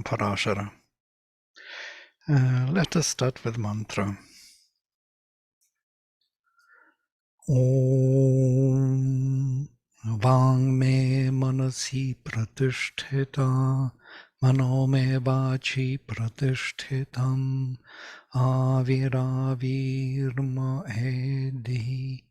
Parashara. Let us start with mantra. Om Vang me manasi pratisthita Mano me vachi pratishthitam Aviravirma edi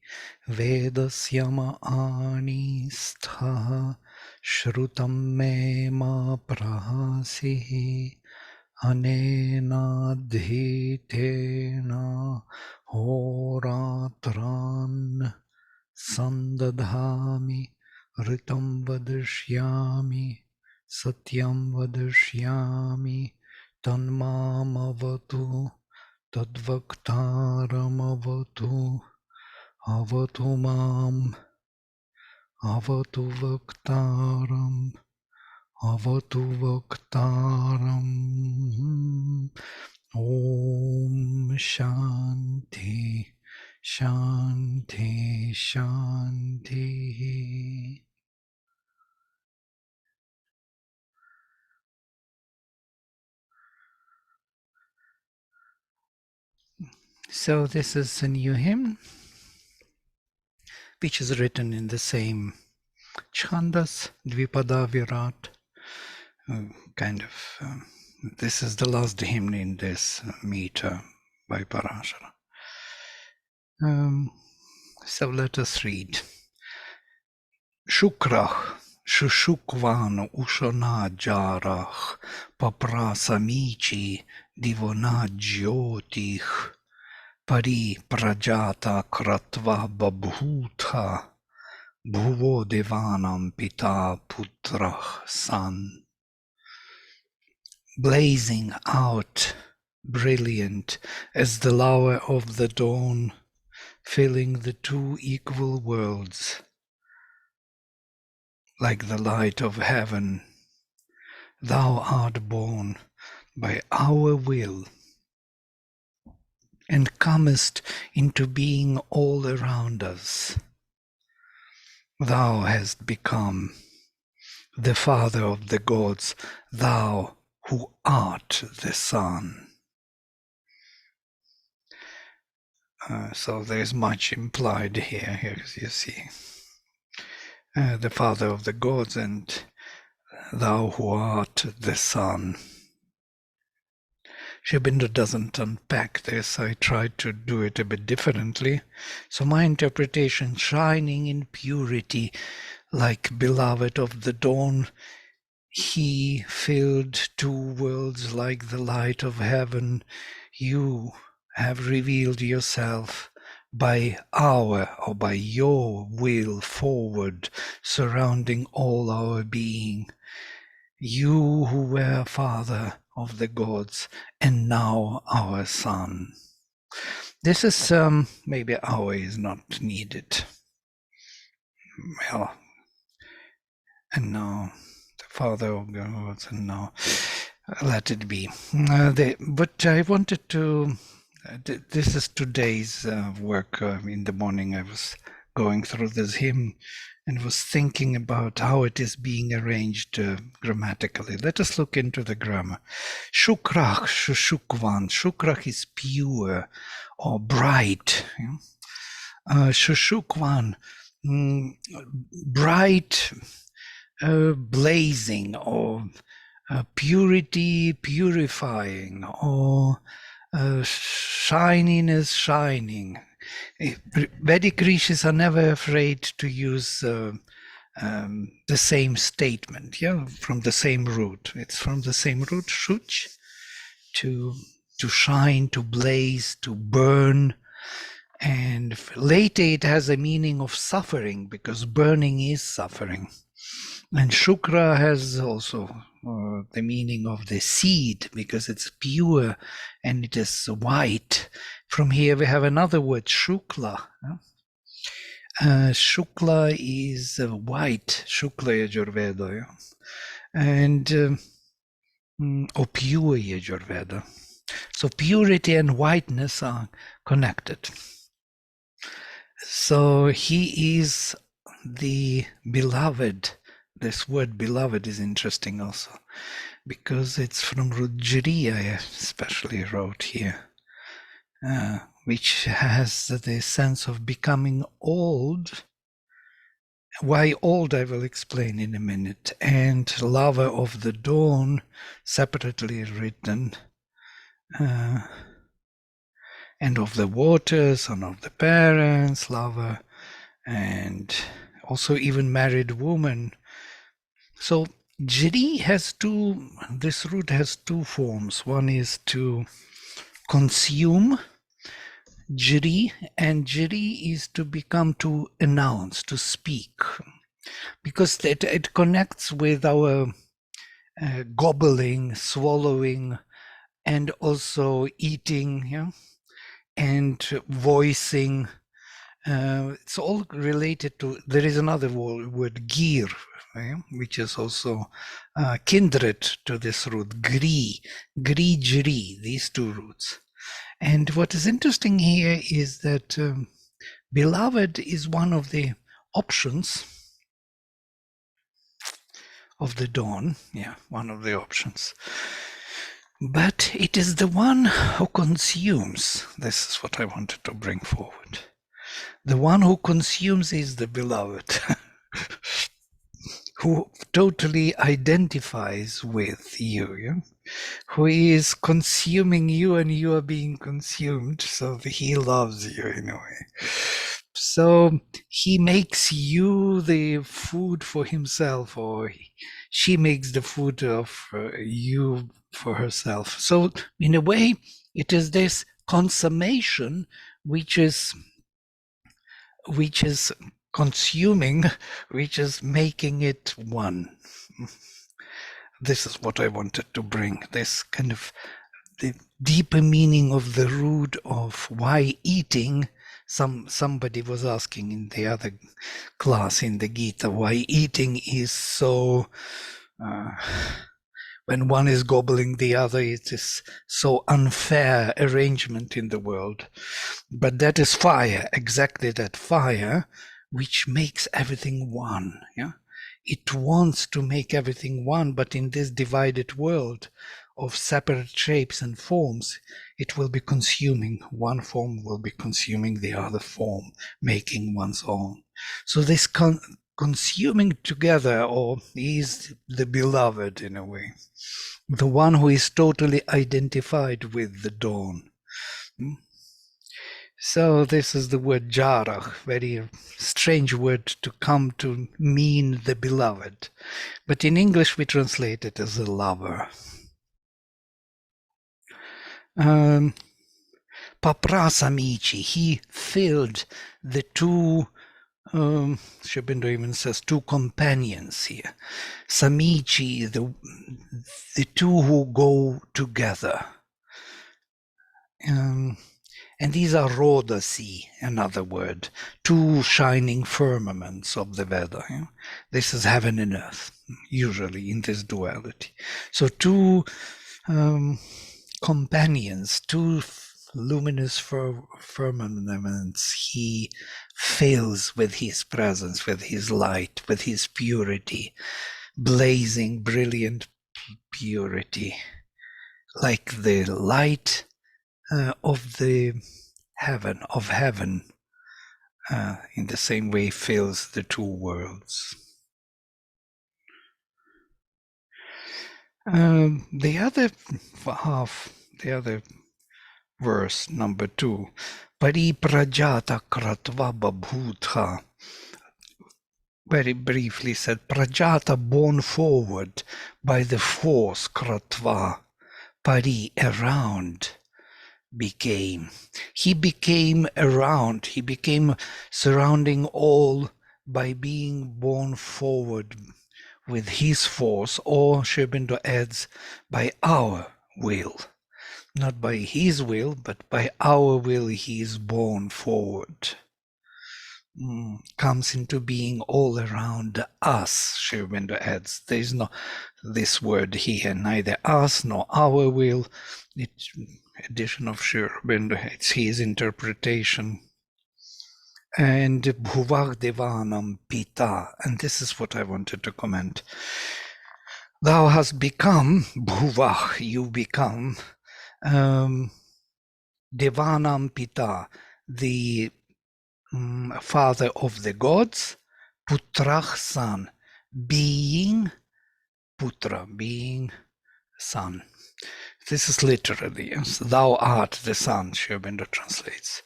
Vedasyama anistha Shrutam me ma prahasihi Anenadhitena horatran sandadhami ritam vadishyami satyam vadishyami tanmamavatu tadvaktaramavatu avatu mam avatu vaktaram avatu vaktaram. Om Shanti Shanti Shanti. So this is a new hymn which is written in the same chandas, Dvipada Virat, this is the last hymn in this meter by Parashara. So let us read. Shukrach, Shushukvan Ushana Jarach, Paprasamichi, Divona Jyotich, Pari Prajata Kratva Babhutha, Bhuvo Devanam Pita Putrach San. Blazing out, brilliant as the lower of the dawn, filling the two equal worlds, like the light of heaven, thou art born by our will, and comest into being all around us. Thou hast become the Father of the gods, thou who art the Son. So there's much implied here as you see. The Father of the gods and thou who art the Son. Sri Aurobindo doesn't unpack this. I tried to do it a bit differently. So my interpretation, shining in purity, like beloved of the dawn, he filled two worlds like the light of heaven. You have revealed yourself by our or by your will forward, surrounding all our being. You who were Father of the gods and now our Son. This is maybe our is not needed. Well, and now the Father of the gods and now let it be. But I wanted to, this is today's work. In the morning I was going through this hymn and was thinking about how it is being arranged grammatically. Let us look into the grammar. Shukrach, shushukvan. Shukrach is pure or bright. Shushukvan, bright, blazing, or purity, purifying, or shininess, shining. Vedic rishis are never afraid to use the same statement, from the same root. It's from the same root, shuch, to shine, to blaze, to burn. And later it has a meaning of suffering, because burning is suffering. And shukra has also the meaning of the seed, because it's pure and it is white. From here we have another word, shukla. Shukla is white, shukla yajurveda, and or pure yajurveda. So purity and whiteness are connected. So he is the beloved. This word beloved is interesting also, because it's from Rudjiri, I especially wrote here, which has the sense of becoming old. Why old, I will explain in a minute. And lover of the dawn, separately written, and of the waters, and of the parents, lover, and also even married woman. So jri has this root has two forms. One is to consume, jri, and jri is to become, to announce, to speak, because it connects with our gobbling, swallowing, and also eating, yeah? And voicing. It's all related to, there is another word gir, which is also kindred to this root, gri, jri, these two roots. And what is interesting here is that beloved is one of the options of the dawn, one of the options. But it is the one who consumes. This is what I wanted to bring forward. The one who consumes is the beloved, who totally identifies with you, who is consuming you and you are being consumed, so he loves you in a way. So he makes you the food for himself, or she makes the food of you for herself. So in a way, it is this consummation which is consuming, which is making it one. This is what I wanted to bring, this kind of the deeper meaning of the root of why eating. Somebody was asking in the other class in the Gita why eating is so when one is gobbling the other, it is so unfair arrangement in the world. But that is fire, exactly that fire, which makes everything one. Yeah, it wants to make everything one, but in this divided world of separate shapes and forms, it will be consuming. One form will be consuming the other form, making one's own. So this consuming together, or is the beloved in a way, the one who is totally identified with the dawn. So this is the word jarach, very strange word to come to mean the beloved. But in English we translate it as a lover. Paprasamichi, he filled the two, Sri Aurobindo even says two companions here. Samichi, the two who go together. And these are Rodasi, another word, two shining firmaments of the Veda. This is heaven and earth, usually in this duality. So two companions, two luminous firmaments he fills with his presence, with his light, with his purity, blazing, brilliant purity, like the light of the heaven, in the same way fills the two worlds. The other half, the other verse, number 2, Pariprajata kratva babhutha, very briefly said, Prajata born forward by the force, kratva, pari, around, became. He became around, he became surrounding all by being born forward with his force, or Sri Aurobindo adds, by our will. Not by his will, but by our will he is born forward. Comes into being all around us, Sri Aurobindo adds. There is no this word here, neither us nor our will. It's addition of Sri Aurobindo, it's his interpretation. And Bhuvar Devanam Pita, and this is what I wanted to comment. Thou hast become, Bhuvah, you become, Devanam Pita, the father of the gods, Putrach son, being Putra, being son. This is literally, yes, thou art the son, Sri Aurobindo translates.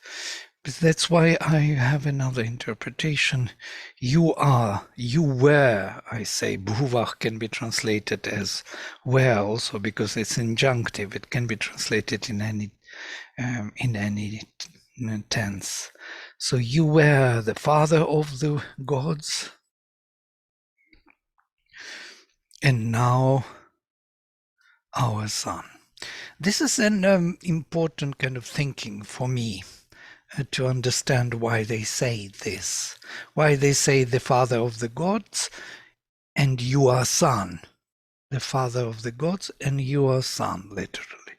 But that's why I have another interpretation. You are, you were, I say. Bhuvach can be translated as were also because it's injunctive. It can be translated in any tense. So you were the father of the gods, and now our son. This is an important kind of thinking for me to understand why they say this, why they say the father of the gods and you are son, the father of the gods and you are son, literally.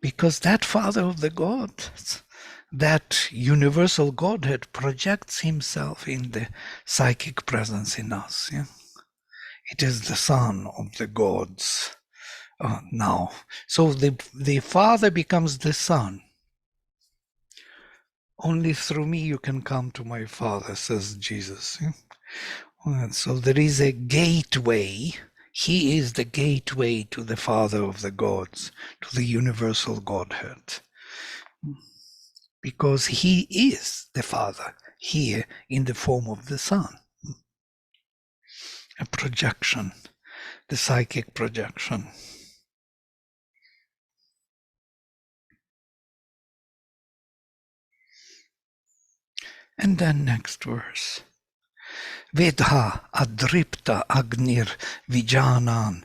Because that father of the gods, that universal Godhead projects himself in the psychic presence in us. Yeah? It is the son of the gods now. So the father becomes the son. Only through me you can come to my Father, says Jesus. So there is a gateway. He is the gateway to the Father of the gods, to the universal Godhead. Because he is the Father, here in the form of the Son. A projection, the psychic projection. And then next verse. Vedha adripta agnir vijanan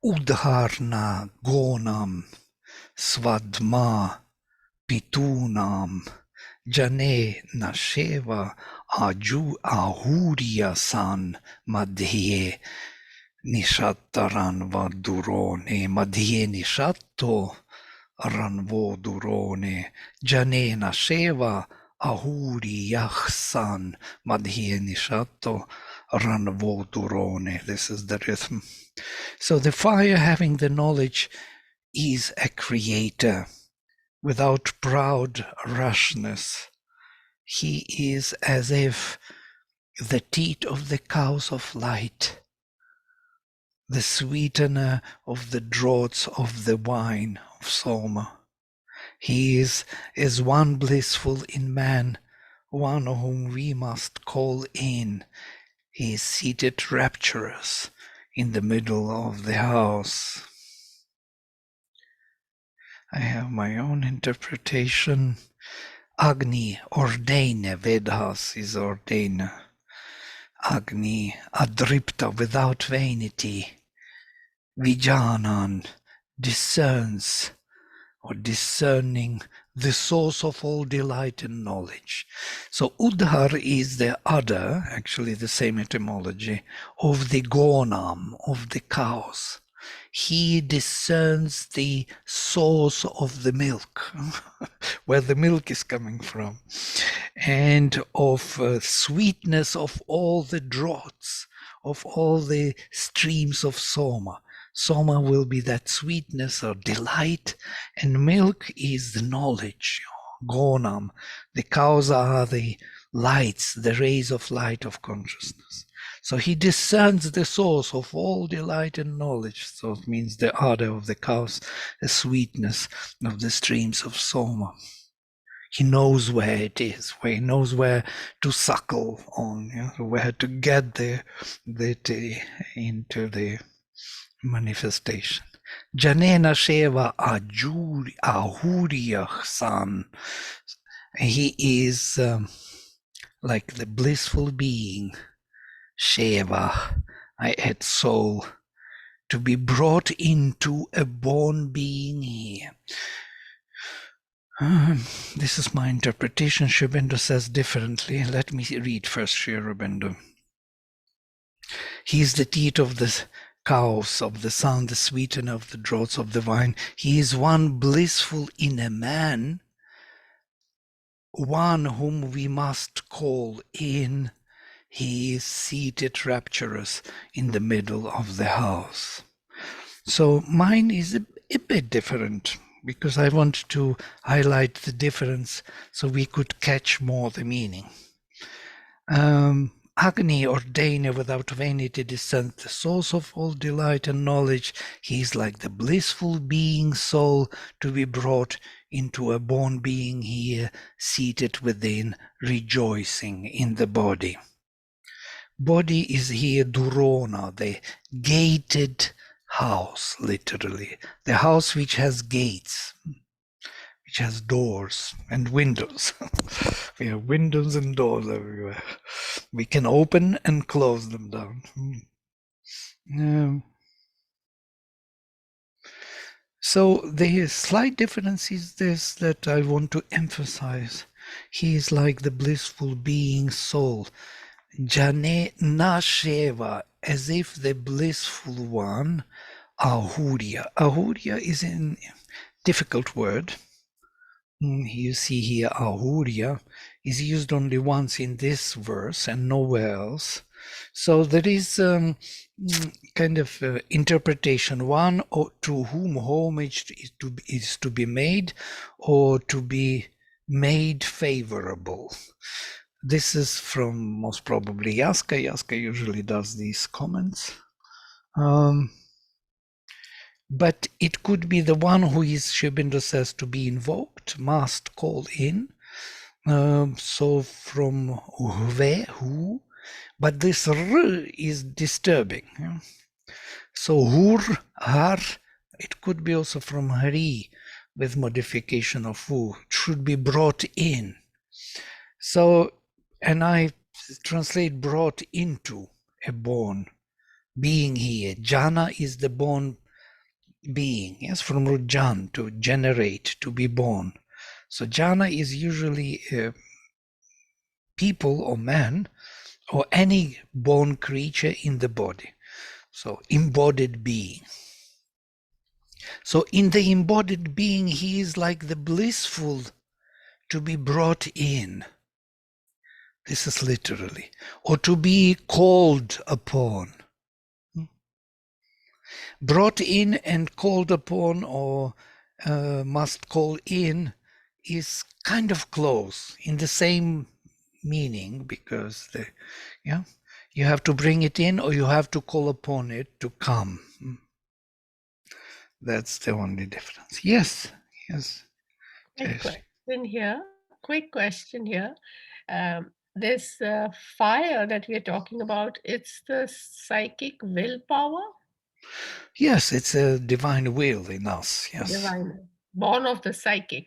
udharna gonam svadma pitunam jane nasheva aju ahuriya san madhye nishattaranva durone madhye nishatto ranvo durone jane nasheva ahuriyah-san madhye nishatto ranvo durone. This is the rhythm. So the fire, having the knowledge, is a creator without proud rashness. He is as if the teat of the cows of light, the sweetener of the draughts of the wine of Soma. He is as one blissful in man, one whom we must call in. He is seated rapturous in the middle of the house. I have my own interpretation. Agni, ordainer, Vedas is ordainer. Agni, adripta, without vanity. Vijanan, discerns or discerning the source of all delight and knowledge. So Udhar is the udder, actually the same etymology, of the gonam, of the cows. He discerns the source of the milk, where the milk is coming from, and of sweetness of all the draughts, of all the streams of Soma. Soma will be that sweetness or delight, and milk is the knowledge, gonam. The cows are the lights, the rays of light of consciousness. So he discerns the source of all delight and knowledge. So it means the udder of the cows, the sweetness of the streams of Soma. He knows where it is, where he knows where to suckle on, where to get there into the manifestation. Janena Sheva Ahuriyah San. He is like the blissful being, Sheva, I add soul, to be brought into a born being here. This is my interpretation. Sri Aurobindo says differently. Let me read first Sri Aurobindo. He is the teat of the cows, of the sun, the sweetener of the draughts of the wine. He is one blissful in a man, one whom we must call in. he is seated rapturous in the middle of the house. So mine is a bit different because I want to highlight the difference so we could catch more the meaning. Agni ordainer without vanity descent, the source of all delight and knowledge. He is like the blissful being soul to be brought into a born being here, seated within, rejoicing in the body. Body is here Durona, the gated house, literally. The house which has gates, which has doors and windows. We have windows and doors everywhere. We can open and close them down. So the slight difference is this that I want to emphasize. He is like the blissful being soul. Jane Nasheva, as if the blissful one, Ahuria. Ahuria is a difficult word. You see here, Ahuria is used only once in this verse and nowhere else. So there is kind of interpretation. One, or to whom homage is to be made, or to be made favorable. This is from most probably Yaska. Yaska usually does these comments. But it could be the one who is, Shibindra says, to be invoked, must call in. So from who, but this r is disturbing. Yeah? So hur, har, it could be also from hari with modification of who. It should be brought in. So, and I translate brought into, a born being here. Jana is the born being, yes, from rujan, to generate, to be born. So jana is usually people or man or any born creature in the body. So embodied being. So in the embodied being, he is like the blissful to be brought in. This is literally. Or to be called upon. Brought in and called upon, or must call in, is kind of close in the same meaning, because you have to bring it in or you have to call upon it to come. That's the only difference. Yes. Quick question here. This fire that we are talking about, it's the psychic willpower? Yes, it's a divine will in us. Yes. Divine, born of the psychic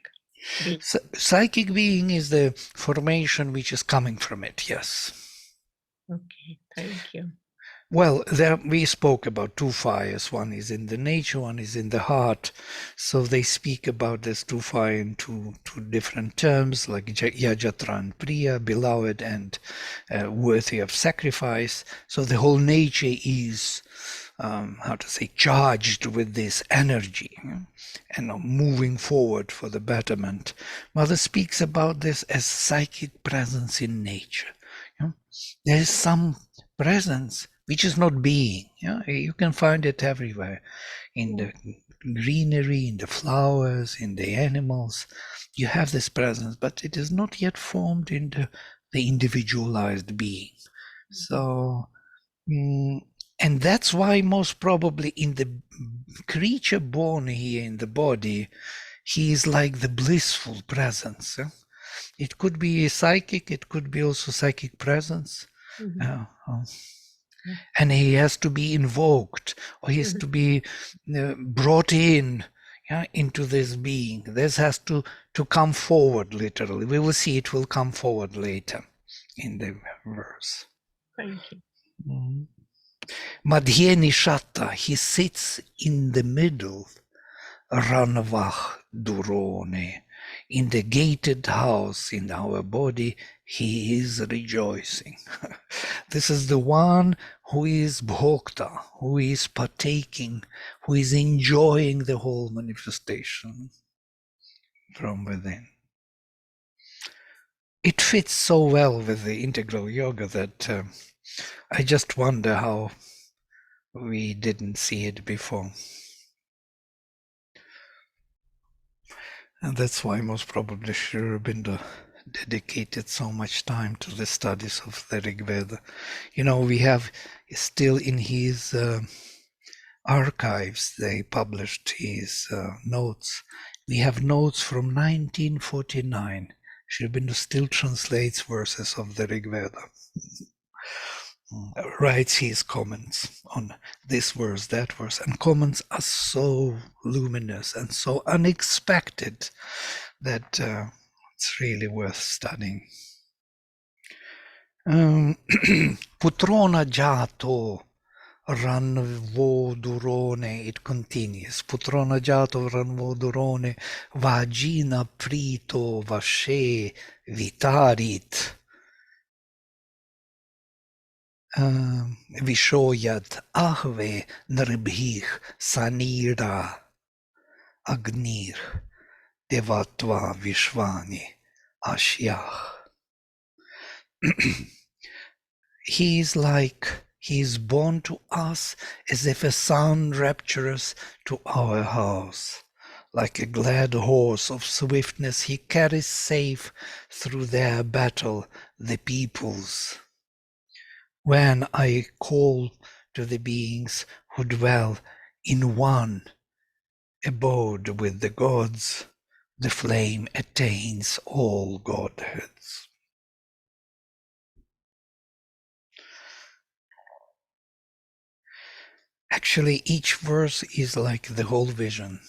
being. Psychic being is the formation which is coming from it. Yes. Okay, thank you. Well, there we spoke about two fires. One is in the nature, one is in the heart. So they speak about this two fire in two different terms, like Yajatra and Priya, beloved and worthy of sacrifice. So the whole nature is, charged with this energy and moving forward for the betterment. Mother speaks about this as psychic presence in nature. There is some presence which is not being. You can find it everywhere, in the greenery, in the flowers, in the animals. You have this presence, but it is not yet formed into the individualized being. So, and that's why most probably in the creature born here in the body, he is like the blissful presence. It could be psychic, it could be also psychic presence. And he has to be invoked, or he has to be brought in into this being. This has to come forward, literally. We will see it will come forward later in the verse. Thank you. Madhye Nishata, he sits in the middle, Ranvach Durone, in the gated house in our body, he is rejoicing. This is the one who is bhokta, who is partaking, who is enjoying the whole manifestation from within. it fits so well with the integral yoga that I just wonder how we didn't see it before. And that's why most probably Sri Aurobindo dedicated so much time to the studies of the Rig Veda. You know, we have still in his archives, they published his notes. We have notes from 1949. Sri Aurobindo still translates verses of the Rig Veda. Writes his comments on this verse, that verse, and comments are so luminous and so unexpected that it's really worth studying. Putrona jato ranvo durone, it continues. Putrona jato ranvo durone, vagina prito vashe vitarit. Vishoyat ahve nrbhih sanira agnir devatva vishvani ashyah. He is born to us as if a son rapturous to our house. Like a glad horse of swiftness, he carries safe through their battle the peoples. When I call to the beings who dwell in one abode with the gods, the flame attains all godheads. Actually, each verse is like the whole vision.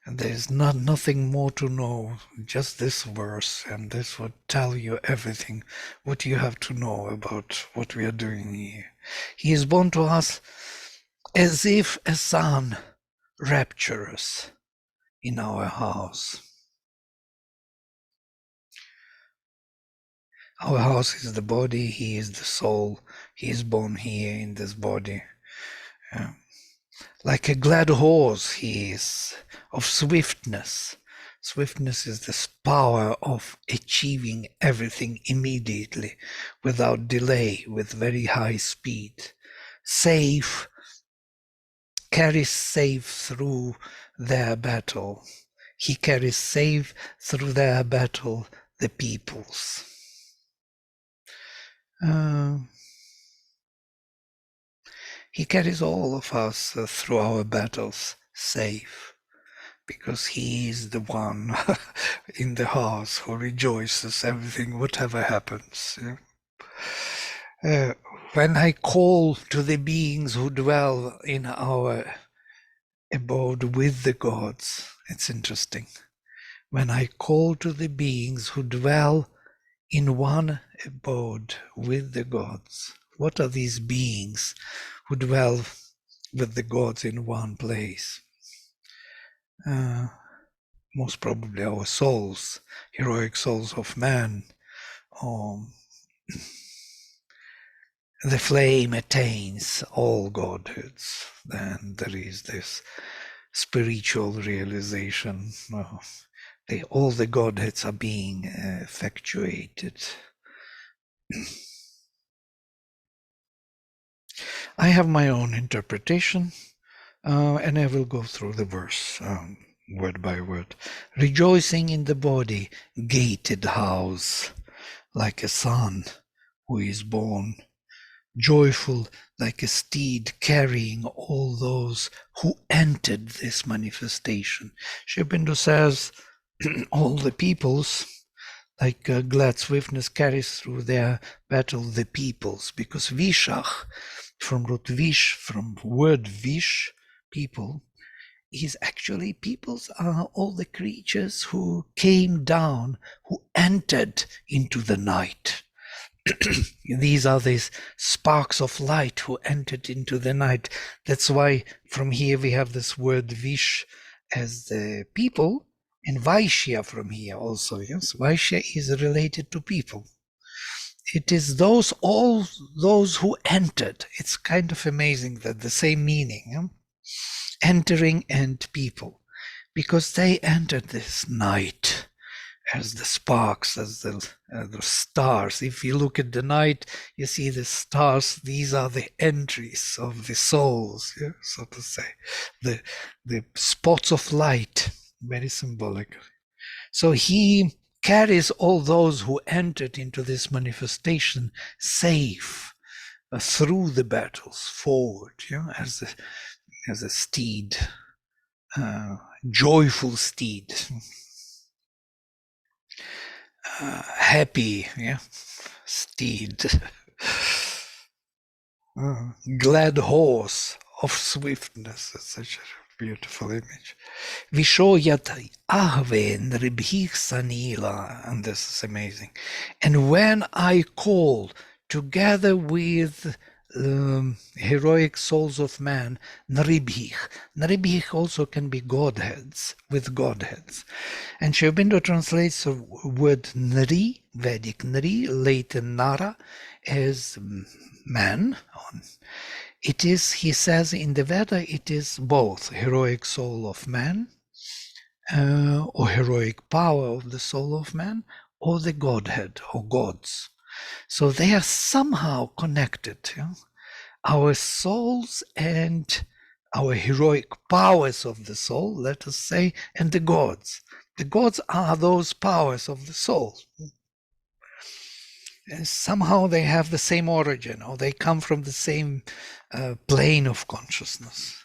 And there's nothing more to know, just this verse, and this would tell you everything what you have to know about what we are doing here. He is born to us as if a son rapturous in our house. Our house is the body, he is the soul. He is born here in this body. Like a glad horse he is, of swiftness. Swiftness is this power of achieving everything immediately, without delay, with very high speed. Safe, carries safe through their battle. He carries safe through their battle the peoples. He carries all of us through our battles safe, because he is the one in the house who rejoices everything, whatever happens. When I call to the beings who dwell in our abode with the gods, it's interesting. When I call to the beings who dwell in one abode with the gods, what are these beings who dwell with the gods in one place? Most probably our souls, heroic souls of man. The flame attains all godhoods. Then there is this spiritual realization. All the godheads are being effectuated. I have my own interpretation, and I will go through the verse word by word. Rejoicing in the body, gated house, like a son who is born. Joyful like a steed carrying all those who entered this manifestation. Sri Aurobindo says all the peoples, like glad swiftness carries through their battle the peoples, because Vishach, from root Vish, from word Vish, people, is actually peoples are all the creatures who came down, who entered into the night. These are these sparks of light who entered into the night. That's why from here we have this word Vish as the people, and Vaishya from here also. Yes, Vaishya is related to people. It is all those who entered. It's kind of amazing that the same meaning, entering and people, because they entered this night as the sparks, as the stars. If you look at the night, you see the stars. These are the entries of the souls, yeah, so to say, the spots of light, very symbolic. So he carries all those who entered into this manifestation safe through the battles forward, yeah, as a steed, joyful steed. Happy, yeah, steed, glad horse of swiftness. It's such a beautiful image. Vishoyat ahven ribhich sanila, and this is amazing. And when I call together with heroic souls of man, Nribhich. Nribhich also can be godheads, with godheads. And Sri Aurobindo translates the word Nri, Vedic Nri, later Nara, as man. It is, he says in the Veda, it is both heroic soul of man, or heroic power of the soul of man, or the Godhead, or gods. So they are somehow connected. Yeah? Our souls and our heroic powers of the soul, let us say, and the gods. The gods are those powers of the soul. And somehow they have the same origin, or they come from the same plane of consciousness.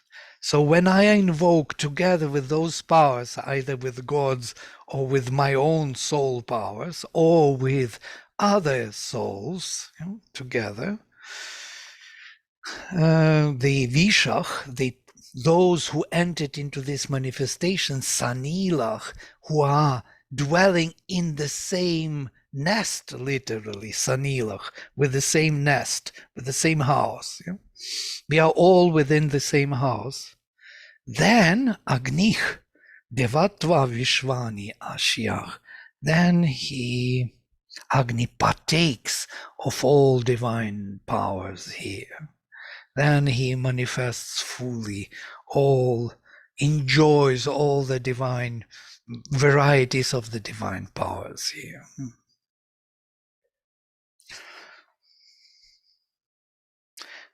So when I invoke together with those powers, either with gods or with my own soul powers, or with other souls, you know, together, the Vishach, those who entered into this manifestation, Sanilach, who are dwelling in the same nest, literally, Sanilach, with the same nest, with the same house. Yeah? We are all within the same house. Then Agnich, Devatva Vishvani Ashyach, then Agni partakes of all divine powers here. Then he manifests fully all, enjoys all the divine varieties of the divine powers here.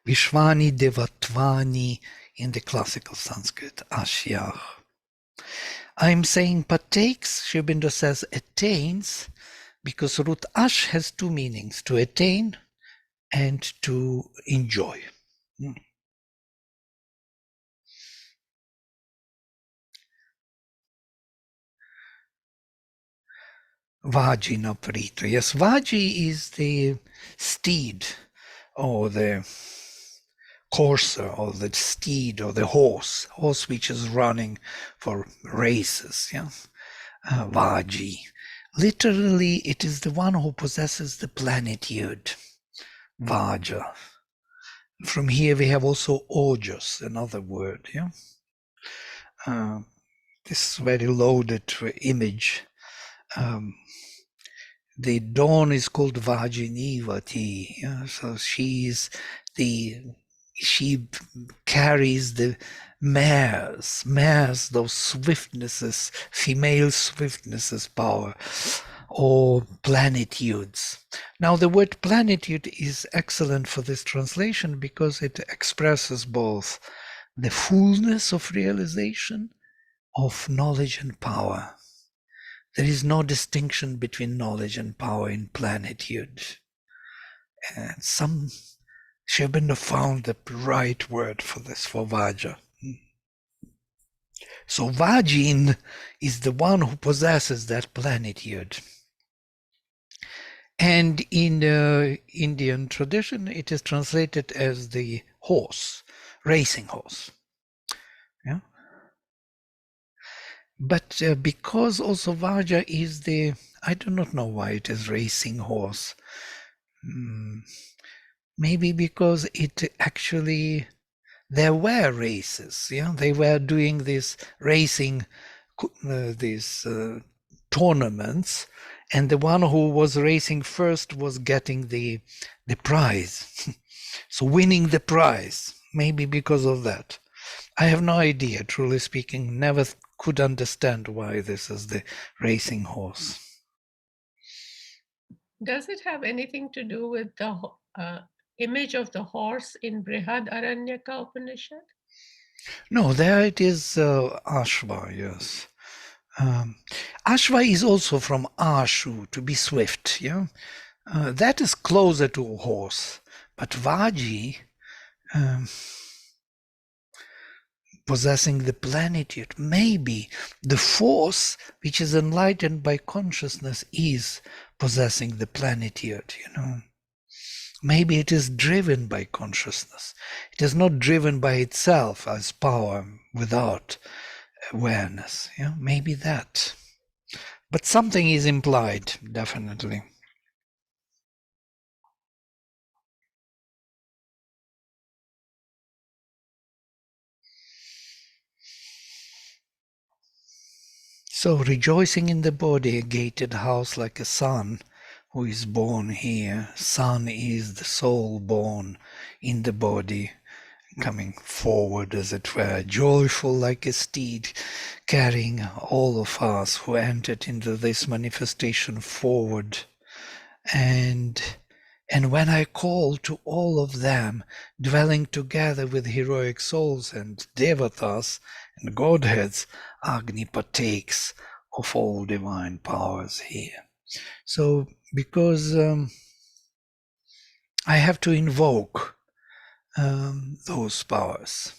Vishvani Devatvani in the classical Sanskrit, Ashyah. I'm saying partakes, Sri Aurobindo says attains, because root ash has two meanings, to attain and to enjoy. Vajina Prito. Yes, Vaji is the steed, or the courser, or the steed, or the horse which is running for races. Yeah, Vaji. Literally, it is the one who possesses the plenitude. Vaja. From here we have also Ojos, another word. Yeah, this is very loaded image. The dawn is called Vajinivati. Yeah? So she carries the mares, those swiftnesses, female swiftnesses power, or plenitudes. Now the word plenitude is excellent for this translation because it expresses both the fullness of realization of knowledge and power. There is no distinction between knowledge and power in plenitude. And Sri Aurobindo found the right word for this, for Vaja. So Vajin is the one who possesses that plenitude. And in the Indian tradition, it is translated as the horse, racing horse. Yeah. But because also Vaja is I do not know why it is racing horse. Maybe because it actually, there were races. Yeah, they were doing this racing, these tournaments, and the one who was racing first was getting the prize. So winning the prize, maybe because of that. I have no idea, truly speaking, never could understand why this is the racing horse. Does it have anything to do with the image of the horse in Brihad Aranyaka Upanishad? No, there it is Ashva, yes. Um, Ashva is also from Ashu, to be swift, yeah? That is closer to a horse. But Vaji, um, possessing the plenitude, maybe the force which is enlightened by consciousness is possessing the plenitude, Maybe it is driven by consciousness. It is not driven by itself as power without awareness. Yeah, maybe that. But something is implied, definitely. So rejoicing in the body, a gated house like a son who is born here. Son is the soul born in the body, coming forward, as it were, joyful like a steed, carrying all of us who entered into this manifestation forward. And when I call to all of them, dwelling together with heroic souls and devatas and godheads, Agni partakes of all divine powers here. So, because I have to invoke those powers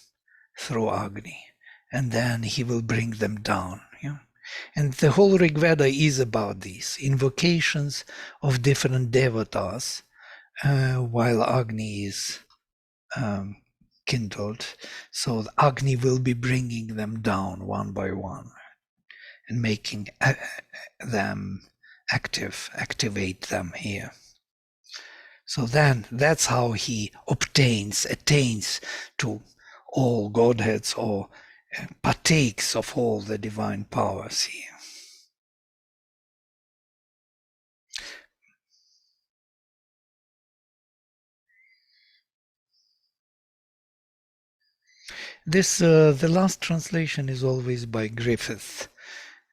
through Agni, and then he will bring them down. Yeah? And the whole Rig Veda is about these invocations of different devatas, while Agni is kindled. So Agni will be bringing them down one by one and making them activate them here. So then that's how he attains to all godheads, or partakes of all the divine powers here. This the last translation is always by Griffith.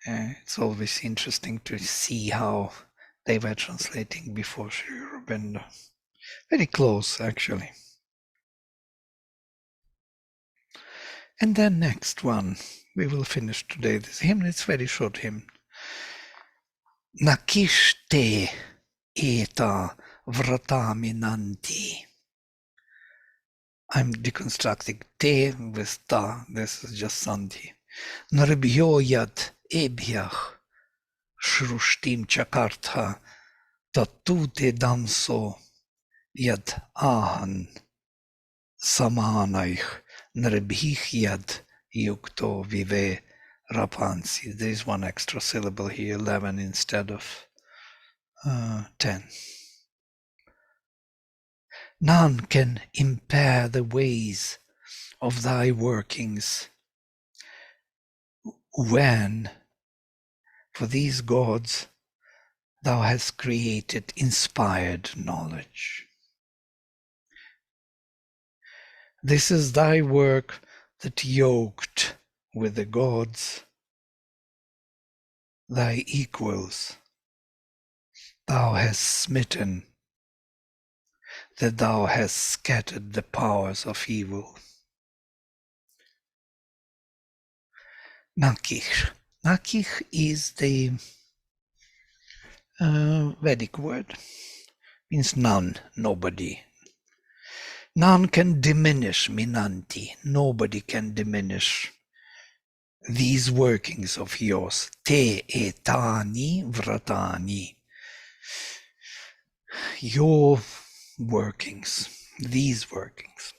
It's always interesting to see how they were translating before Sri Aurobindo. Very close, actually. And then next one, we will finish today this hymn. It's very short hymn. Nakishte eta vrataminanti. I'm deconstructing te with ta. This is just sandhi. Narbhyoyat ebhyach shrushtim chakartha tatute damso yad ahan samanaich nrbhich yad yukto vive rapansi. There is one extra syllable here, 11 instead of 10. None can impair the ways of thy workings when, for these gods, thou hast created inspired knowledge. This is thy work that yoked with the gods, thy equals, thou hast smitten, that thou hast scattered the powers of evil. Nakich. Nakich is the Vedic word. Means none, nobody. None can diminish Minanti. Nobody can diminish these workings of yours. Te etani vratani. Your workings, these workings.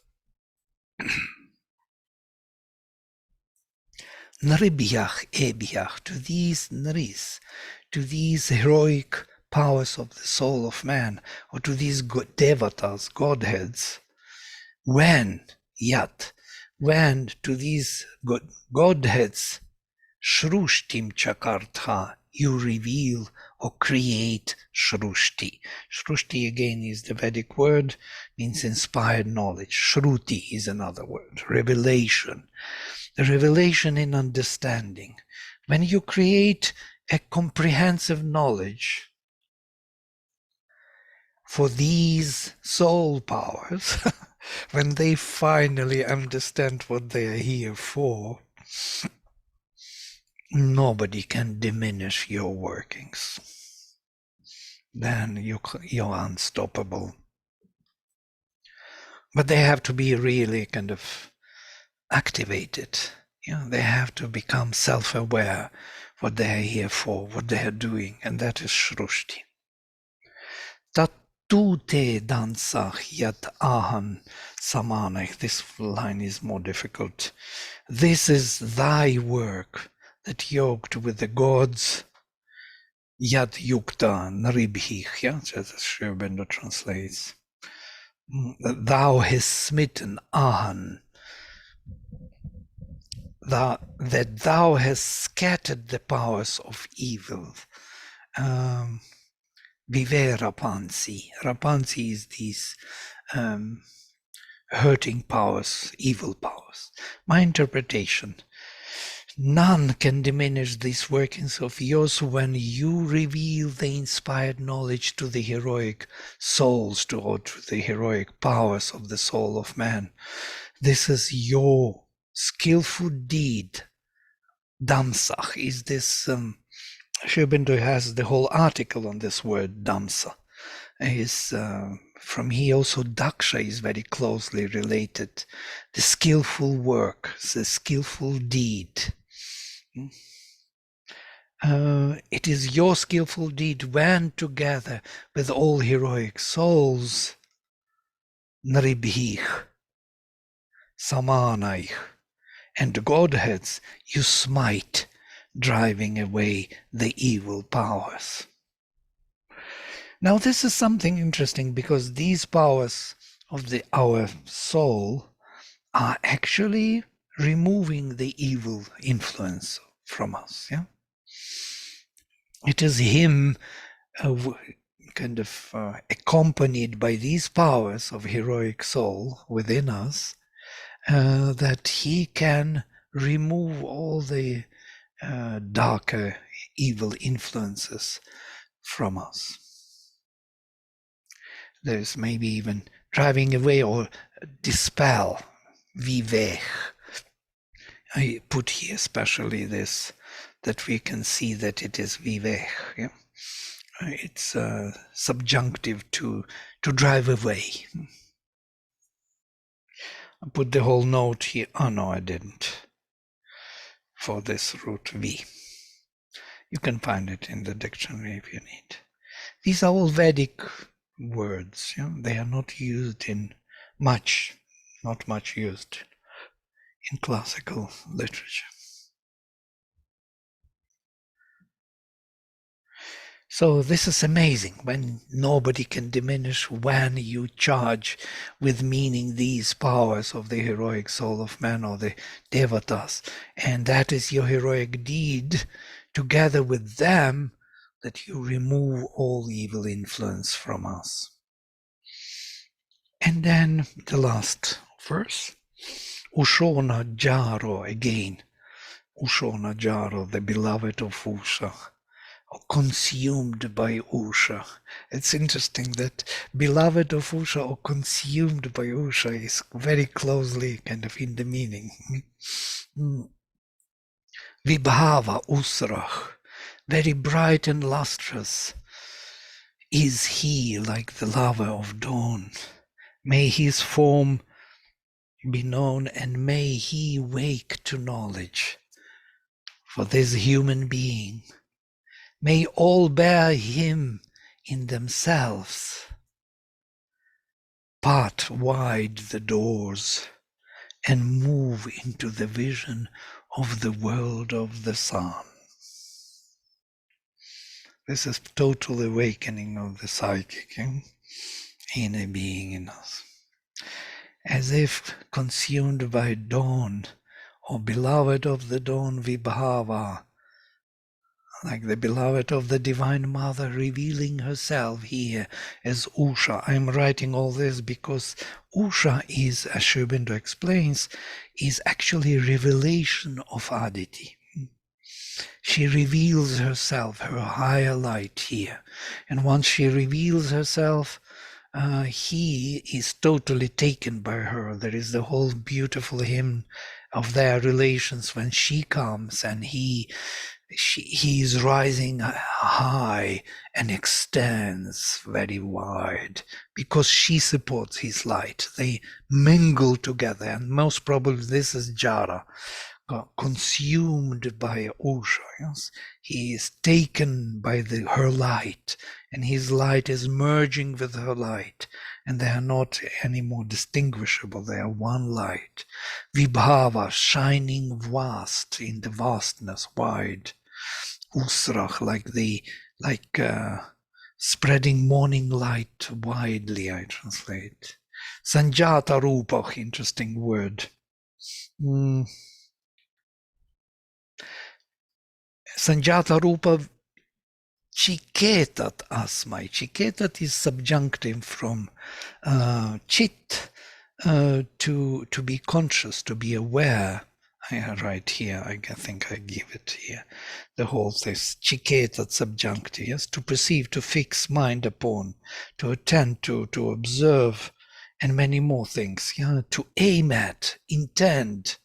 Nribyach ebyach, to these nris, to these heroic powers of the soul of man, or to these devatas, godheads, when to these godheads, shrushtim chakartha, you reveal or create shrushti. Shrushti again is the Vedic word, means inspired knowledge. Shruti is another word, revelation. The revelation in understanding. When you create a comprehensive knowledge, for these soul powers, when they finally understand what they are here for, nobody can diminish your workings. Then you're unstoppable. But they have to be really kind of activated. They have to become self-aware what they are here for, what they are doing, and that is Shrushti. Tat tu te dansach yat ahan samanach. This line is more difficult. This is thy work that yoked with the gods, yat yukta naribhich, as Sri Aurobindo translates. Thou hast smitten Ahan, that thou hast scattered the powers of evil. Vive Rapansi. Rapansi is these hurting powers, evil powers. My interpretation: none can diminish these workings of yours when you reveal the inspired knowledge to the heroic souls, or to the heroic powers of the soul of man. This is your skillful deed. Damsach is this. Sri Aurobindo has the whole article on this word damsa. From here also daksha is very closely related. The skillful work, the skillful deed. It is your skillful deed when together with all heroic souls, naribhich, samanaich, and godheads, you smite, driving away the evil powers. Now this is something interesting, because these powers of our soul are actually removing the evil influence from us. It is him kind of accompanied by these powers of heroic soul within us, that he can remove all the darker evil influences from us. There's maybe even driving away or dispel, vivech. I put here especially this, that we can see that it is vivech. It's subjunctive to drive away. I put the whole note here. Oh no, I didn't. For this root V. You can find it in the dictionary if you need. These are all Vedic words. They are not used in not much used in classical literature. So this is amazing, when nobody can diminish when you charge with meaning these powers of the heroic soul of man, or the devatas, and that is your heroic deed. Together with them, that you remove all evil influence from us. And then the last verse, Ushona Jaro again. Ushona Jaro, the beloved of Usha, consumed by Usha. It's interesting that beloved of Usha or consumed by Usha is very closely kind of in the meaning. Vibhava Usrach, very bright and lustrous is he, like the lover of dawn. May his form be known, and may he wake to knowledge. For this human being, may all bear him in themselves. Part wide the doors and move into the vision of the world of the sun. This is total awakening of the psychic inner being in us. As if consumed by dawn, or beloved of the dawn, Vibhava, like the beloved of the Divine Mother revealing herself here as Usha. I'm writing all this because Usha is, as Sri Aurobindo explains, is actually revelation of Aditi. She reveals herself, her higher light here. And once she reveals herself, he is totally taken by her. There is the whole beautiful hymn of their relations when she comes and he is rising high and extends very wide because she supports his light. They mingle together, and most probably this is Jara, consumed by Usha. Yes? He is taken by her light, and his light is merging with her light, and they are not any more distinguishable. They are one light. Vibhava, shining vast in the vastness, wide. Usrach, like spreading morning light widely, I translate. Sanjata Rupach, interesting word. Sanjata Rupa Chiketat asmai. Chiketat is subjunctive from chit, to be conscious, to be aware. I write here, I think I give it here. The whole thing, chiketat subjunctive, yes, to perceive, to fix mind upon, to attend to observe, and many more things. Yeah, to aim at, intend,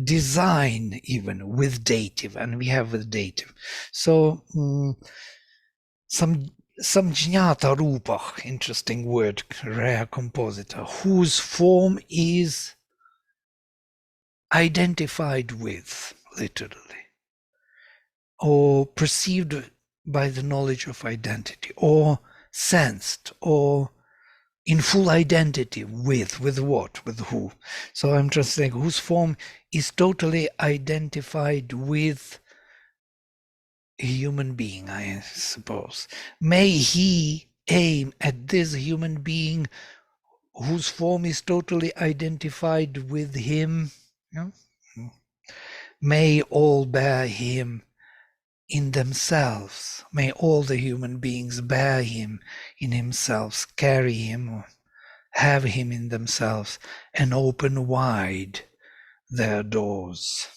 design, even with dative, and we have with dative. So some jnata rupach, interesting word, rare compositor, whose form is identified with, literally, or perceived by the knowledge of identity, or sensed, or in full identity with what, with who. So I'm translating whose form is totally identified with a human being, I suppose. May he aim at this human being whose form is totally identified with him. Yeah? May all bear him in themselves. May all the human beings bear him in themselves, carry him, have him in themselves, and open wide their doors.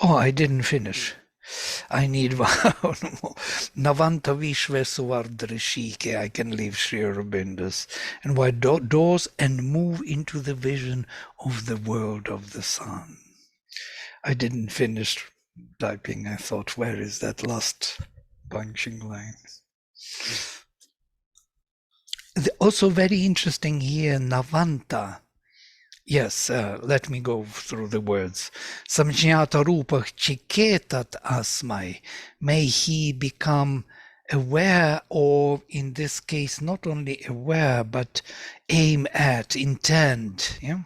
Oh, I didn't finish. I need one more. Navanta Vishve Suvardrishike. I can leave Sri Aurobindo's. And wide doors and move into the vision of the world of the sun. I didn't finish typing. I thought, where is that last punching line? Also very interesting here, Navanta. Yes, let me go through the words. Samjnata rupa chiketat asmai. May he become aware, or in this case, not only aware, but aim at, intend. Yeah?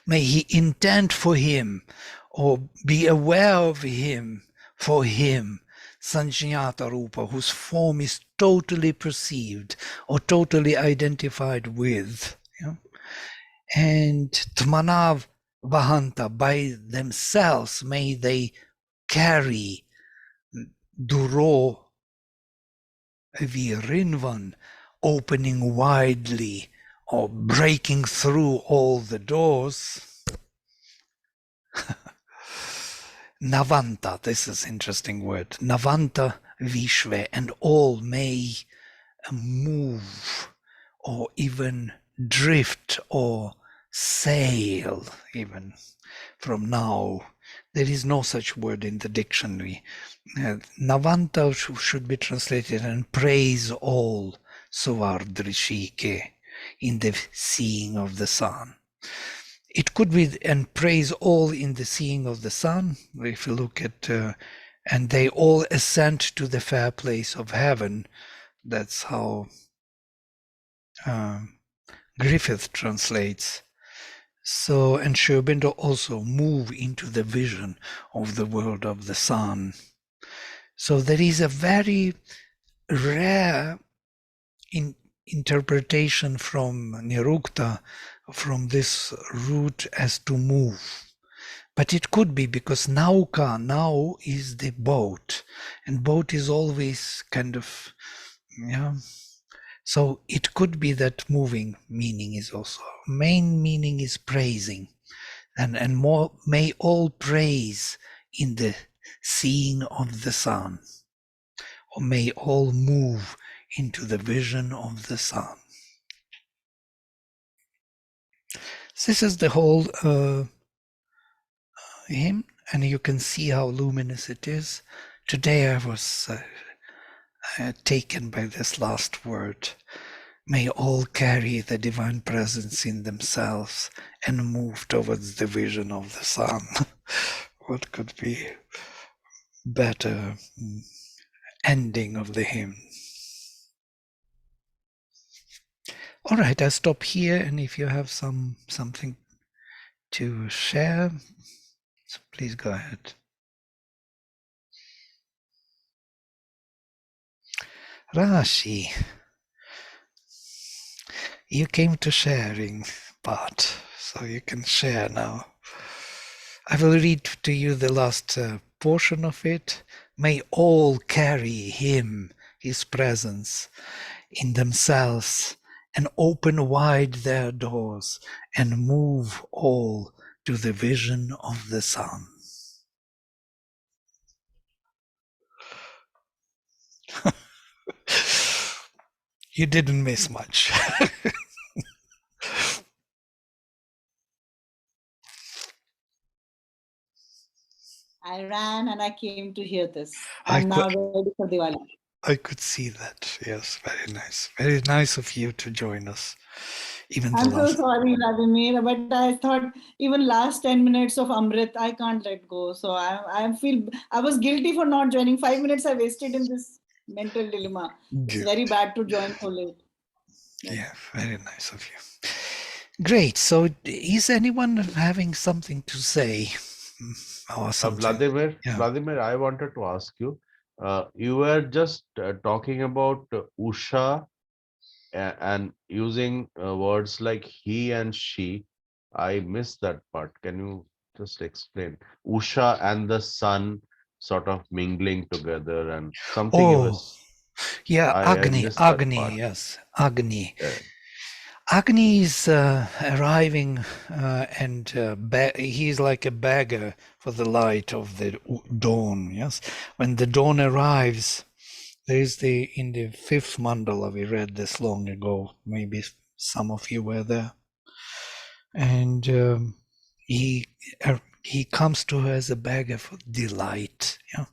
May he intend for him, or be aware of him, for him. Sanjnata rupa, whose form is totally perceived or totally identified with. Yeah? And Tmanav Vahanta, by themselves may they carry Duro Virinvan, opening widely or breaking through all the doors. Navanta, this is an interesting word. Navanta Vishve, and all may move or even drift or sail, even from now. There is no such word in the dictionary. Navanta should be translated and praise all, Suvardrishike, in the seeing of the sun. It could be and praise all in the seeing of the sun. If you look at and they all ascend to the fair place of heaven. That's how Griffith translates. So, and Sri Aurobindo also move into the vision of the world of the sun. So there is a very rare interpretation from Nirukta, from this root as to move. But it could be because nauka, now is the boat, and boat is always kind of, yeah, So it could be that moving meaning is also main meaning is praising, and more may all praise in the seeing of the sun, or may all move into the vision of the sun. This is the whole hymn, and you can see how luminous it is. Today I was taken by this last word. May all carry the divine presence in themselves and move towards the vision of the sun. What could be better ending of the hymn? All right, I'll stop here, and if you have something to share, so please go ahead. Rashi, you came to sharing part, so you can share now. I will read to you the last portion of it. May all carry him, his presence, in themselves, and open wide their doors, and move all to the vision of the sun. You didn't miss much. I ran and I came to hear this. I'm now ready for Diwali. I could see that. Yes, very nice. Very nice of you to join us. Even I'm so sorry, Vladimir, but I thought even last 10 minutes of Amrit, I can't let go. So I feel I was guilty for not joining. 5 minutes I wasted in this mental dilemma. It's very bad to join so late. Yeah, very nice of you. Great. So is anyone having something to say? Or something? Vladimir, I wanted to ask you, you were just talking about Usha and using words like he and she. I missed that part. Can you just explain? Usha and the sun sort of mingling together and something you was. Yeah, I missed that part. Yes, Agni. Yeah. Agni is arriving, and he's like a beggar for the light of the dawn. Yes, when the dawn arrives, there is in the fifth mandala, we read this long ago. Maybe some of you were there, and he comes to her as a beggar for delight. Yeah,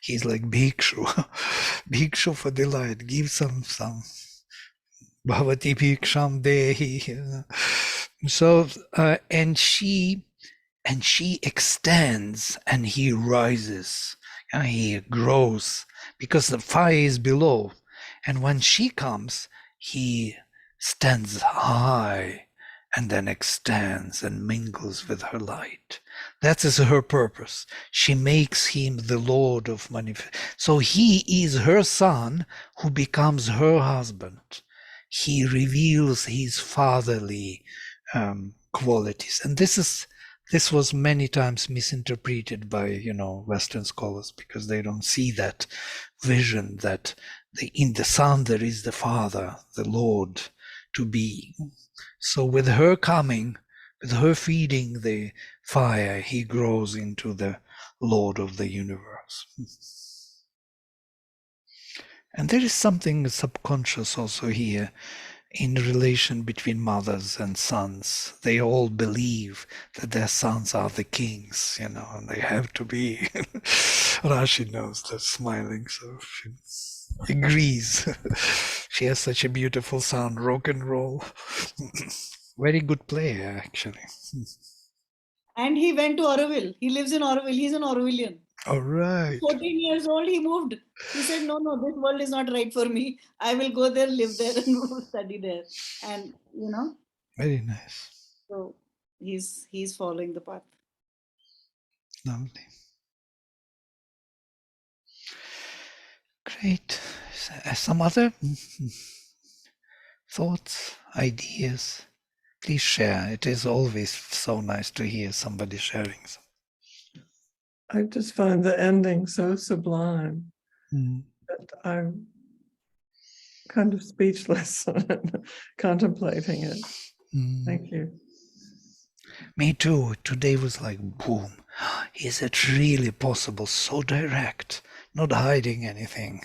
he's like bhikshu, bhikshu for delight. Give some. Bhavati bhiksham dehi. So and she extends, and he rises. He grows because the fire is below, and when she comes, he stands high and then extends and mingles with her light. That is her purpose. She makes him the Lord of manifest. So he is her son who becomes her husband. He reveals his fatherly qualities, and this was many times misinterpreted by Western scholars, because they don't see that vision that in the son there is the Father, the Lord, to be. So with her coming, with her feeding the fire, he grows into the Lord of the universe. And there is something subconscious also here in relation between mothers and sons. They all believe that their sons are the kings, and they have to be. Rashi knows that, smiling, so she agrees. She has such a beautiful son, rock and roll. Very good player, actually. And he went to Auroville. He lives in Auroville. He's an Aurovillian. All right. 14 years old, he moved. He said, no, this world is not right for me. I will go there, live there, and study there. And, Very nice. So he's following the path. Lovely. Great. Some other thoughts, ideas? Please share. It is always so nice to hear somebody sharing. I just find the ending so sublime that kind of speechless contemplating it. Mm. Thank you. Me too. Today was like, boom. Is it really possible? So direct, not hiding anything,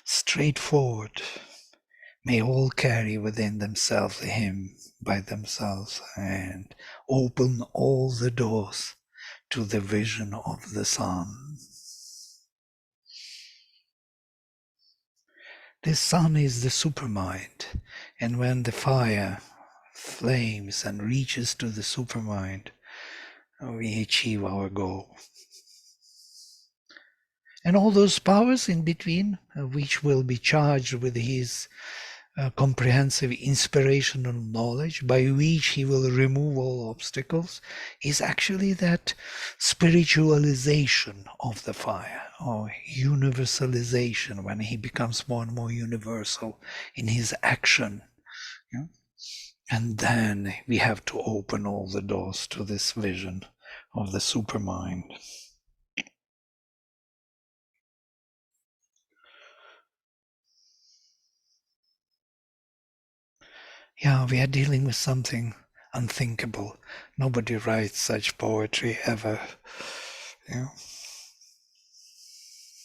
straightforward. May all carry within themselves the hymn by themselves and open all the doors to the vision of the sun. The sun is the supermind, and when the fire flames and reaches to the supermind, we achieve our goal. And all those powers in between, which will be charged with his comprehensive inspirational knowledge, by which he will remove all obstacles, is actually that spiritualization of the fire, or universalization, when he becomes more and more universal in his action. Yeah? And then we have to open all the doors to this vision of the supermind. Yeah, we are dealing with something unthinkable. Nobody writes such poetry ever. You know?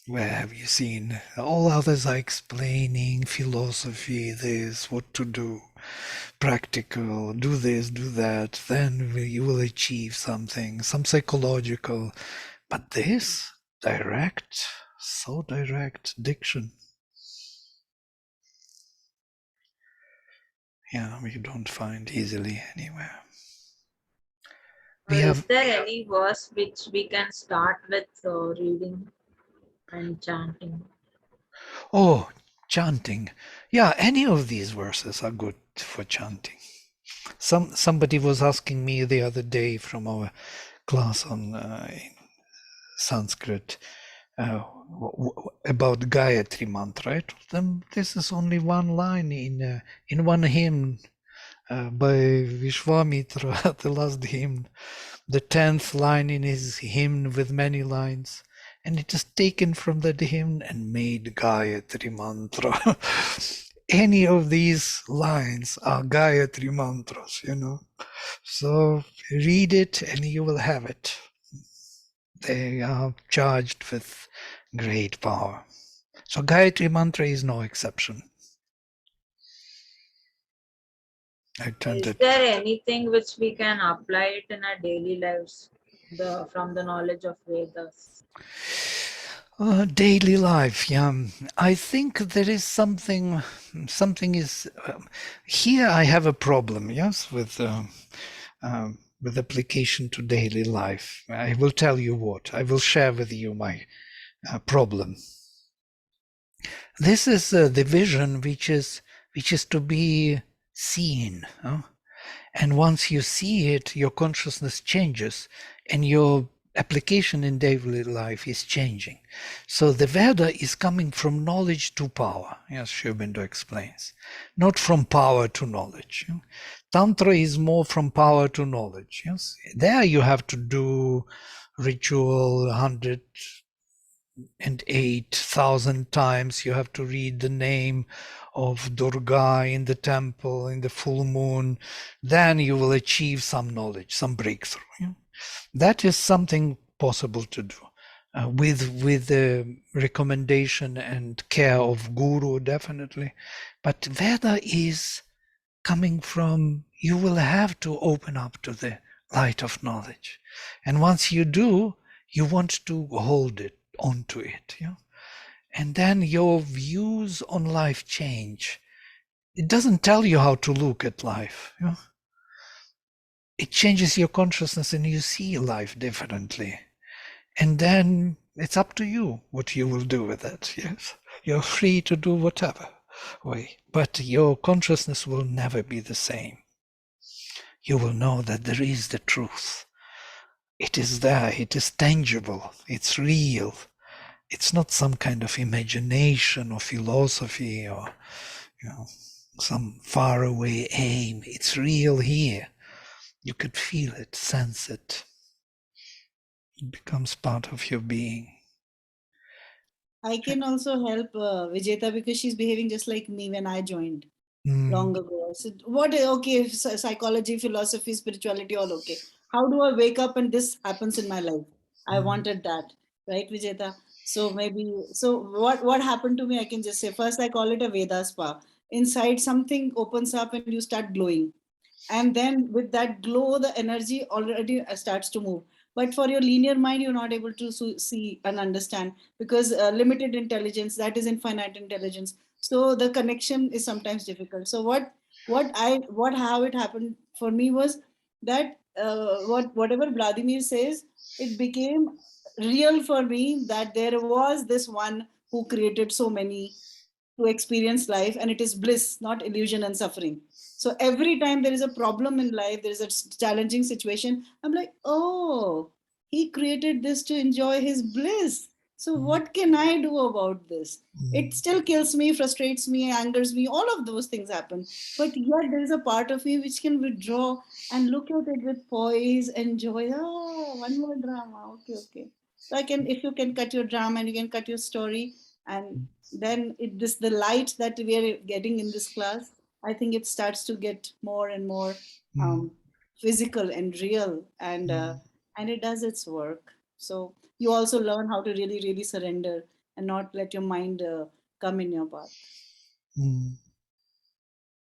Where have you seen? All others are explaining philosophy, this, what to do, practical, do this, do that, then you will achieve something, some psychological. But this, direct, so direct diction. Yeah, we don't find easily anywhere. Is there any verse which we can start with reading and chanting? Oh, chanting. Yeah, any of these verses are good for chanting. Somebody was asking me the other day from our class on Sanskrit about Gayatri mantra. I told them this is only one line in one hymn by Vishwamitra, the last hymn, the 10th line in his hymn with many lines. And it is taken from that hymn and made Gayatri mantra. Any of these lines are Gayatri mantras, you know. So read it and you will have it. They are charged with great power. So Gayatri mantra is no exception. Is there anything which we can apply it in our daily lives from the knowledge of Vedas? Daily life, yeah. I think there is something is here. I have a problem, yes, with application to daily life. I will tell you what. I will share with you my problem. This is the vision which is to be seen. And once you see it, your consciousness changes and your application in daily life is changing. So the Veda is coming from knowledge to power, as Sri Aurobindo explains, not from power to knowledge. Tantra is more from power to knowledge. Yes, there you have to do ritual 108,000 times. You have to read the name of Durga in the temple, in the full moon. Then you will achieve some knowledge, some breakthrough. That is something possible to do with the recommendation and care of Guru, definitely. But Veda is coming from, you will have to open up to the light of knowledge. And once you do, you want to hold it, onto it. And then your views on life change. It doesn't tell you how to look at life. It changes your consciousness and you see life differently. And then it's up to you what you will do with it. Yes, you're free to do whatever way, but your consciousness will never be the same. You will know that there is the truth. It is there. It is tangible. It's real. It's not some kind of imagination or philosophy or some faraway aim. It's real here. You could feel it, sense it. It becomes part of your being. I can also help Vijeta because she's behaving just like me when I joined long ago. So what? Okay, psychology, philosophy, spirituality, all okay. How do I wake up and this happens in my life? I wanted that, right, Vijeta? So maybe what happened to me? I can just say first I call it a Veda spa. Inside something opens up and you start glowing, and then with that glow the energy already starts to move. But for your linear mind you're not able to see and understand because limited intelligence, that is infinite intelligence, so the connection is sometimes difficult. So what how it happened for me was that whatever Vladimir says, it became real for me that there was this one who created so many to experience life, and it is bliss, not illusion and suffering. So every time there is a problem in life, there is a challenging situation, I'm like, oh, he created this to enjoy his bliss. So what can I do about this? It still kills me, frustrates me, angers me, all of those things happen. But yet there is a part of me which can withdraw and look at it with poise, enjoy. Oh, one more drama. Okay, okay. So I can, if you can cut your drama and you can cut your story, and then this the light that we are getting in this class, I think it starts to get more and more physical and real, and it does its work. So you also learn how to really really surrender and not let your mind come in your path.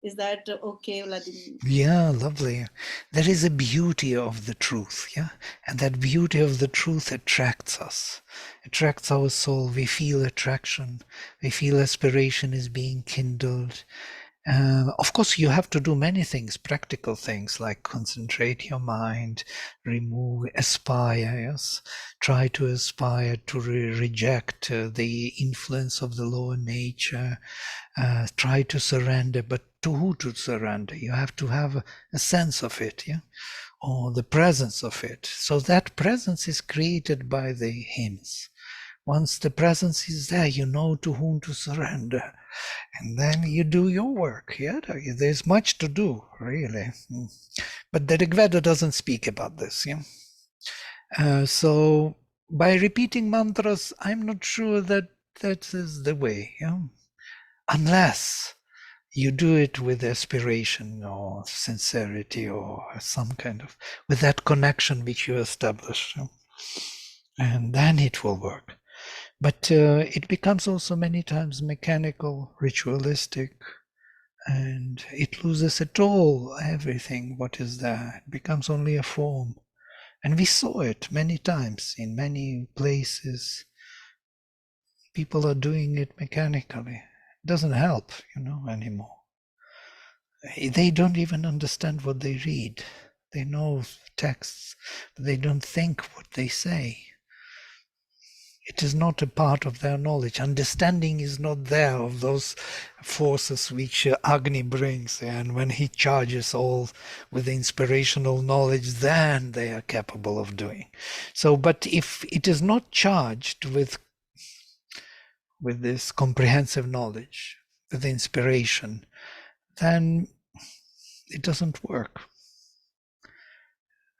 Is that okay, Vladimir? Yeah, lovely. There is a beauty of the truth, yeah? And that beauty of the truth attracts us, attracts our soul. We feel attraction. We feel aspiration is being kindled. Of course, you have to do many things, practical things like concentrate your mind, remove, aspire, yes? Try to aspire to reject the influence of the lower nature, try to surrender, but to who to surrender? You have to have a sense of it, yeah? Or the presence of it. So that presence is created by the hymns. Once the presence is there, you know to whom to surrender. And then you do your work. Yeah, there's much to do, really. But the Rig Veda doesn't speak about this. Yeah. So by repeating mantras, I'm not sure that that is the way. Yeah. Unless you do it with aspiration or sincerity or some kind of, with that connection which you establish. Yeah? And then it will work. But it becomes also many times mechanical, ritualistic, and it loses at all everything what is there. It becomes only a form. And we saw it many times in many places. People are doing it mechanically. It doesn't help, anymore. They don't even understand what they read. They know texts, but they don't think what they say. It is not a part of their knowledge. Understanding is not there of those forces which Agni brings. And when he charges all with inspirational knowledge, then they are capable of doing. So, but if it is not charged with this comprehensive knowledge, with inspiration, then it doesn't work.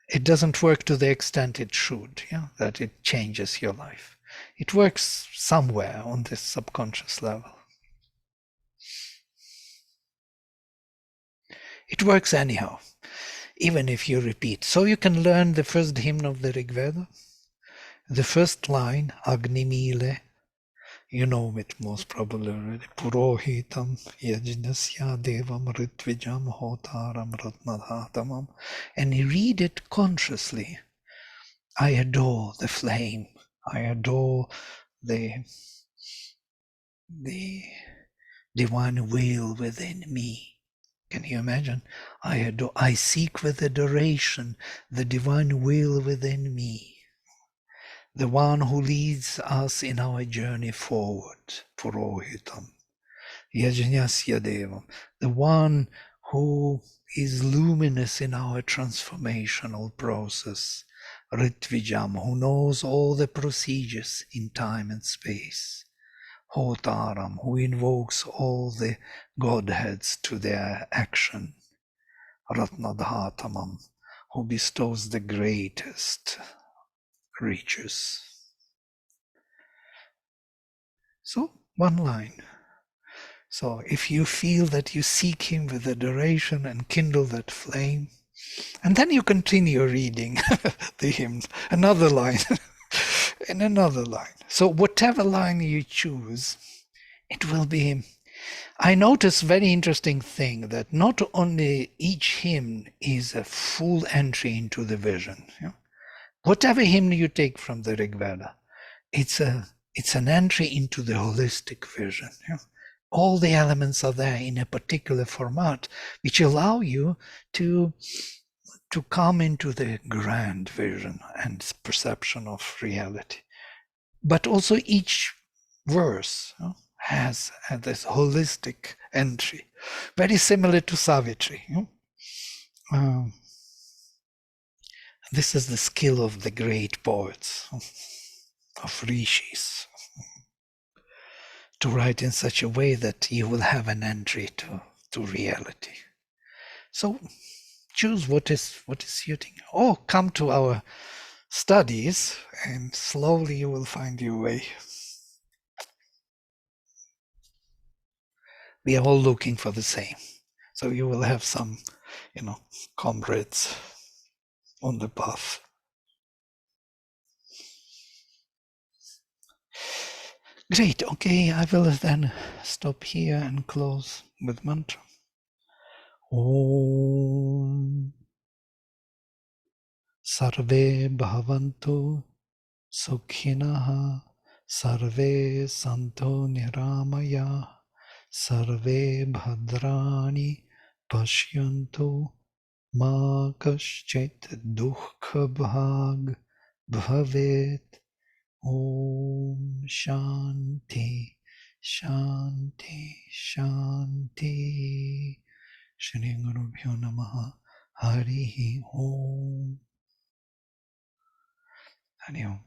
It doesn't work to the extent it should, that it changes your life. It works somewhere on this subconscious level. It works anyhow, even if you repeat. So you can learn the first hymn of the Rig Veda. The first line, Agni Mile, you know it most probably already. Purohitam yajnasya devam ritvijam hotaram ratnadhatamam. And you read it consciously. I adore the flame. I adore the divine will within me. Can you imagine? I seek with adoration the divine will within me, the one who leads us in our journey forward, Purohitam, Yajnasya Devam, the one who is luminous in our transformational process, Ritvijam, who knows all the procedures in time and space, Hotaram, who invokes all the godheads to their action, Ratnadhatamam, who bestows the greatest riches. So one line. So if you feel that you seek him with adoration and kindle that flame, and then you continue reading the hymn, another line and another line. So whatever line you choose, it will be. I notice very interesting thing that not only each hymn is a full entry into the vision. Whatever hymn you take from the Rig Veda, it's an entry into the holistic vision. All the elements are there in a particular format, which allow you to come into the grand vision and perception of reality. But also each verse has this holistic entry, very similar to Savitri. This is the skill of the great poets, of rishis, to write in such a way that you will have an entry to reality. So choose what is suiting, or come to our studies and slowly you will find your way. We are all looking for the same. So you will have some, comrades on the path. Great. Okay, I will then stop here and close with mantra. Om Sarve Bhavantu Sukhinaha Sarve Santo Niramaya Sarve Bhadrani Pashyantu Ma Kaschit Dukha Bhag Bhavet. Om Shanti Shanti Shanti. Shri Gurubhyo Namaha. Harihi Om. Hari Om.